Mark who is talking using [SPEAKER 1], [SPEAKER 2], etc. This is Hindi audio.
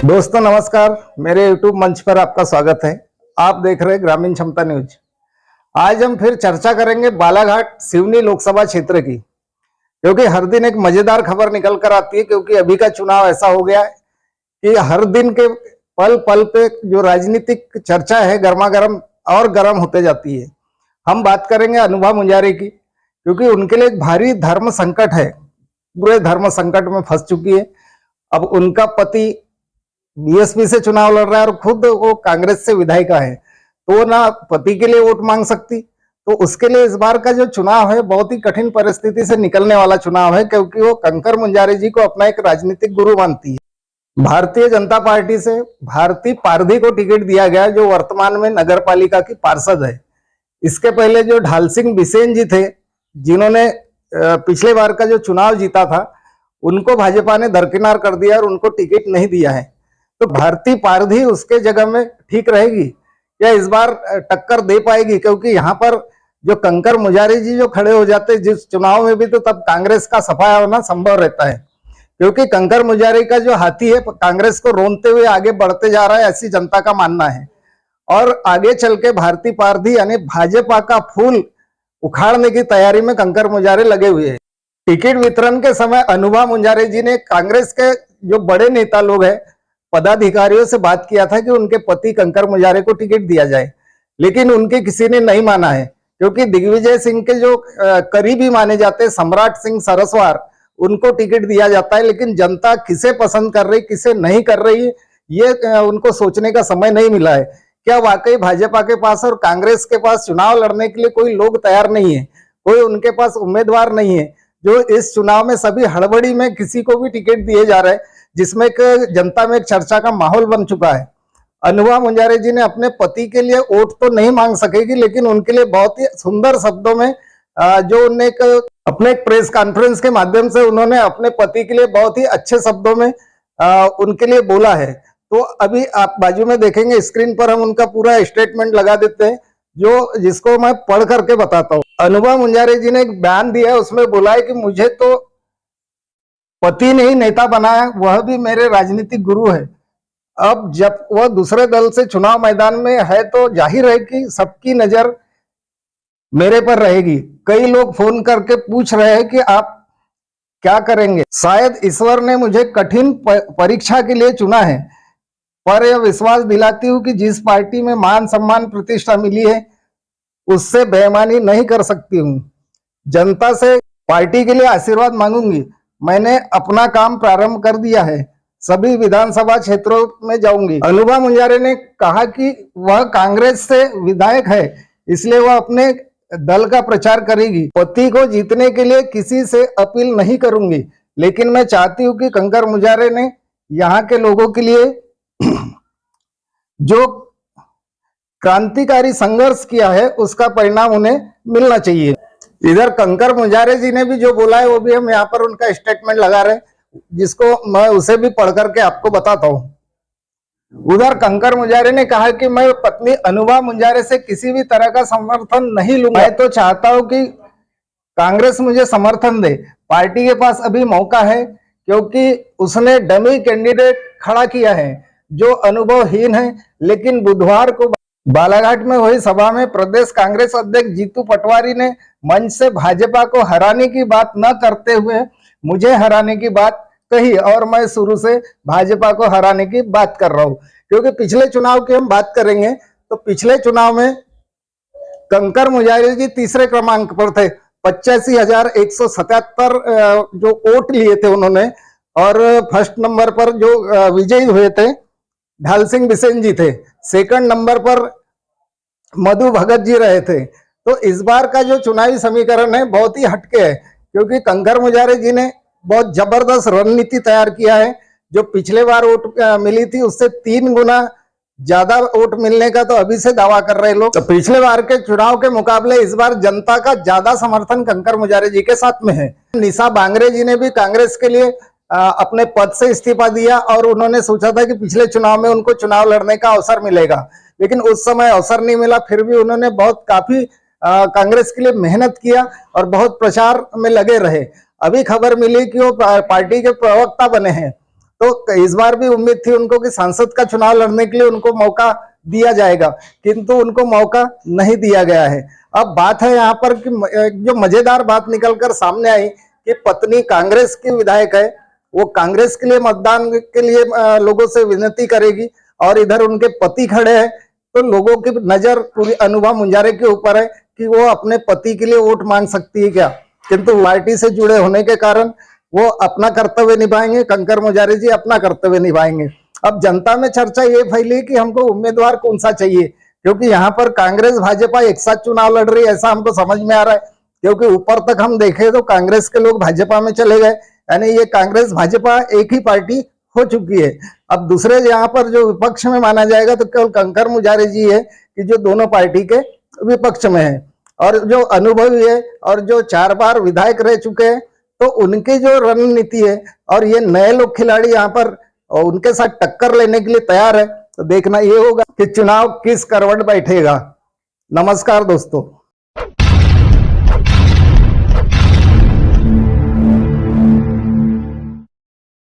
[SPEAKER 1] दोस्तों नमस्कार, मेरे YouTube मंच पर आपका स्वागत है। आप देख रहे हैं ग्रामीण क्षमता न्यूज। आज हम फिर चर्चा करेंगे बालाघाट सिवनी लोकसभा क्षेत्र की, क्योंकि हर दिन एक मजेदार खबर निकल कर आती है। क्योंकि अभी का चुनाव ऐसा हो गया है कि हर दिन के पल पल पे जो राजनीतिक चर्चा है गर्मा गर्म और गर्म होते जाती है। हम बात करेंगे अनुभा मुंजारे की, क्योंकि उनके लिए एक भारी धर्म संकट है, पूरे धर्म संकट में फंस चुकी है। अब उनका पति बीएसपी से चुनाव लड़ रहा है और खुद वो कांग्रेस से विधायिका है, तो ना पति के लिए वोट मांग सकती। तो उसके लिए इस बार का जो चुनाव है बहुत ही कठिन परिस्थिति से निकलने वाला चुनाव है, क्योंकि वो कंकर मुंजारे जी को अपना एक राजनीतिक गुरु मानती है। भारतीय जनता पार्टी से भारती पारधी को टिकट दिया गया, जो वर्तमान में नगर पालिका की पार्षद है। इसके पहले जो ढाल सिंह बिसेन जी थे, जिन्होंने पिछले बार का जो चुनाव जीता था, उनको भाजपा ने दरकिनार कर दिया और उनको टिकट नहीं दिया है। तो भारती पारधी उसके जगह में ठीक रहेगी या इस बार टक्कर दे पाएगी? क्योंकि यहाँ पर जो कंकर मुंजारे जी जो खड़े हो जाते जिस चुनाव में भी, तो तब कांग्रेस का सफाया होना संभव रहता है। क्योंकि कंकर मुंजारे का जो हाथी है कांग्रेस को रोनते हुए आगे बढ़ते जा रहा है, ऐसी जनता का मानना है। और आगे चल के भारती पारधी यानी भाजपा का फूल उखाड़ने की तैयारी में कंकर मुंजारे लगे हुए हैं। टिकट वितरण के समय अनुभा मुंजारे जी ने कांग्रेस के जो बड़े नेता लोग हैं, पदाधिकारियों से बात किया था कि उनके पति कंकर मुंजारे को टिकट दिया जाए, लेकिन उनके किसी ने नहीं माना है। क्योंकि दिग्विजय सिंह के जो करीबी माने जाते हैं सम्राट सिंह सरस्वार, उनको टिकट दिया जाता है, लेकिन जनता किसे पसंद कर रही किसे नहीं कर रही है, ये उनको सोचने का समय नहीं मिला है। क्या वाकई भाजपा के पास और कांग्रेस के पास चुनाव लड़ने के लिए कोई लोग तैयार नहीं है, कोई उनके पास उम्मीदवार नहीं है, जो इस चुनाव में सभी हड़बड़ी में किसी को भी टिकट दिए जा रहे हैं, जिसमें एक जनता में एक चर्चा का माहौल बन चुका है। अनुभा मुंजारे जी ने अपने पति के लिए वोट तो नहीं मांग सकेगी, लेकिन उनके लिए बहुत ही सुंदर शब्दों में जो उन्होंने अपने एक प्रेस कॉन्फ्रेंस के माध्यम से उन्होंने अपने पति के लिए बहुत ही अच्छे शब्दों में उनके लिए बोला है। तो अभी आप बाजू में देखेंगे स्क्रीन पर, हम उनका पूरा स्टेटमेंट लगा देते हैं, जिसको मैं पढ़ करके बताता हूँ। अनुभा मुंजारे जी ने एक बयान दिया है, उसमें बोला है कि मुझे तो पति ने ही नेता बनाया, वह भी मेरे राजनीतिक गुरु है। अब जब वह दूसरे दल से चुनाव मैदान में है, तो जाहिर है कि सबकी नजर मेरे पर रहेगी। कई लोग फोन करके पूछ रहे हैं कि आप क्या करेंगे। शायद ईश्वर ने मुझे कठिन परीक्षा के लिए चुना है, पर यह विश्वास दिलाती हूँ कि जिस पार्टी में मान सम्मान प्रतिष्ठा मिली है, उससे बेईमानी नहीं कर सकती हूँ। जनता से पार्टी के लिए आशीर्वाद मांगूंगी। मैंने अपना काम प्रारंभ कर दिया है, सभी विधानसभा क्षेत्रों में जाऊंगी। अनुभा मुंजारे ने कहा कि वह कांग्रेस से विधायक है, इसलिए वह अपने दल का प्रचार करेगी। पति को जीतने के लिए किसी से अपील नहीं करूंगी, लेकिन मैं चाहती हूँ कि कंकर मुंजारे ने यहाँ के लोगों के लिए जो क्रांतिकारी संघर्ष किया है, उसका परिणाम उन्हें मिलना चाहिए। इधर कंकर मुंजारे जी ने भी जो बोला है, वो भी हम यहाँ पर उनका स्टेटमेंट लगा रहे हैं, जिसको मैं उसे भी पढ़ करके आपको बताता हूँ। उधर कंकर मुंजारे ने कहा कि मैं पत्नी अनुभा मुंजारे से किसी भी तरह का समर्थन नहीं लूंगा। मैं तो चाहता हूँ कि कांग्रेस मुझे समर्थन दे। पार्टी के पास अभी मौका है, क्योंकि उसने डमी कैंडिडेट खड़ा किया है जो अनुभवहीन है। लेकिन बुधवार को बालाघाट में हुई सभा में प्रदेश कांग्रेस अध्यक्ष जीतू पटवारी ने मंच से भाजपा को हराने की बात न करते हुए मुझे हराने की बात कही, और मैं शुरू से भाजपा को हराने की बात कर रहा हूं। क्योंकि पिछले चुनाव की हम बात करेंगे, तो पिछले चुनाव में कंकर मुंजारे जी तीसरे क्रमांक पर थे, 85,177 जो वोट लिए थे उन्होंने, और फर्स्ट नंबर पर जो विजयी हुए थे ढाल सिंह बिसेन जी थे, सेकंड नंबर पर मधु भगत जी रहे थे। तो इस बार का जो चुनावी समीकरण है बहुत ही हटके है, क्योंकि कंकर मुंजारे जी ने बहुत जबरदस्त रणनीति तैयार किया है। जो पिछले बार वोट मिली थी, उससे 3 गुना ज्यादा वोट मिलने का तो अभी से दावा कर रहे लोग। तो पिछले बार के चुनाव के मुकाबले इस बार जनता का ज्यादा समर्थन कंकर मुंजारे जी के साथ में है। निशा बांगरे जी ने भी कांग्रेस के लिए अपने पद से इस्तीफा दिया, और उन्होंने सोचा था कि पिछले चुनाव में उनको चुनाव लड़ने का अवसर मिलेगा, लेकिन उस समय अवसर नहीं मिला। फिर भी उन्होंने काफी कांग्रेस के लिए मेहनत किया और बहुत प्रचार में लगे रहे। अभी खबर मिली कि वो पार्टी के प्रवक्ता बने हैं। तो इस बार भी उम्मीद थी उनको कि सांसद का चुनाव लड़ने के लिए उनको मौका दिया जाएगा, किंतु उनको मौका नहीं दिया गया है। अब बात है यहाँ पर कि जो मजेदार बात निकलकर सामने आई कि पत्नी कांग्रेस की विधायक है, वो कांग्रेस के लिए मतदान के लिए लोगों से विनती करेगी, और इधर उनके पति खड़े हैं। तो लोगों की नजर पूरी अनुभव मुंजारे के ऊपर है कि वो अपने पति के लिए वोट मांग सकती है क्या, किंतु पार्टी से जुड़े होने के कारण वो अपना कर्तव्य निभाएंगे, कंकर मुंजारे जी अपना कर्तव्य निभाएंगे। अब जनता में चर्चा ये फैली कि हमको उम्मीदवार कौन सा चाहिए, क्योंकि यहाँ पर कांग्रेस भाजपा एक साथ चुनाव लड़ रही है ऐसा हमको समझ में आ रहा है, क्योंकि ऊपर तक हम देखें तो कांग्रेस के लोग भाजपा में चले गए, यानी ये कांग्रेस भाजपा एक ही पार्टी हो चुकी है। अब दूसरे यहाँ पर जो विपक्ष में माना जाएगा तो केवल कंकर मुंजारे जी है कि जो दोनों पार्टी के विपक्ष में है, और जो अनुभवी है और जो 4 बार विधायक रह चुके हैं, तो उनकी जो रणनीति है, और ये नए लोग खिलाड़ी यहाँ पर उनके साथ टक्कर लेने के लिए तैयार है। तो देखना ये होगा कि चुनाव किस करवट बैठेगा। नमस्कार दोस्तों।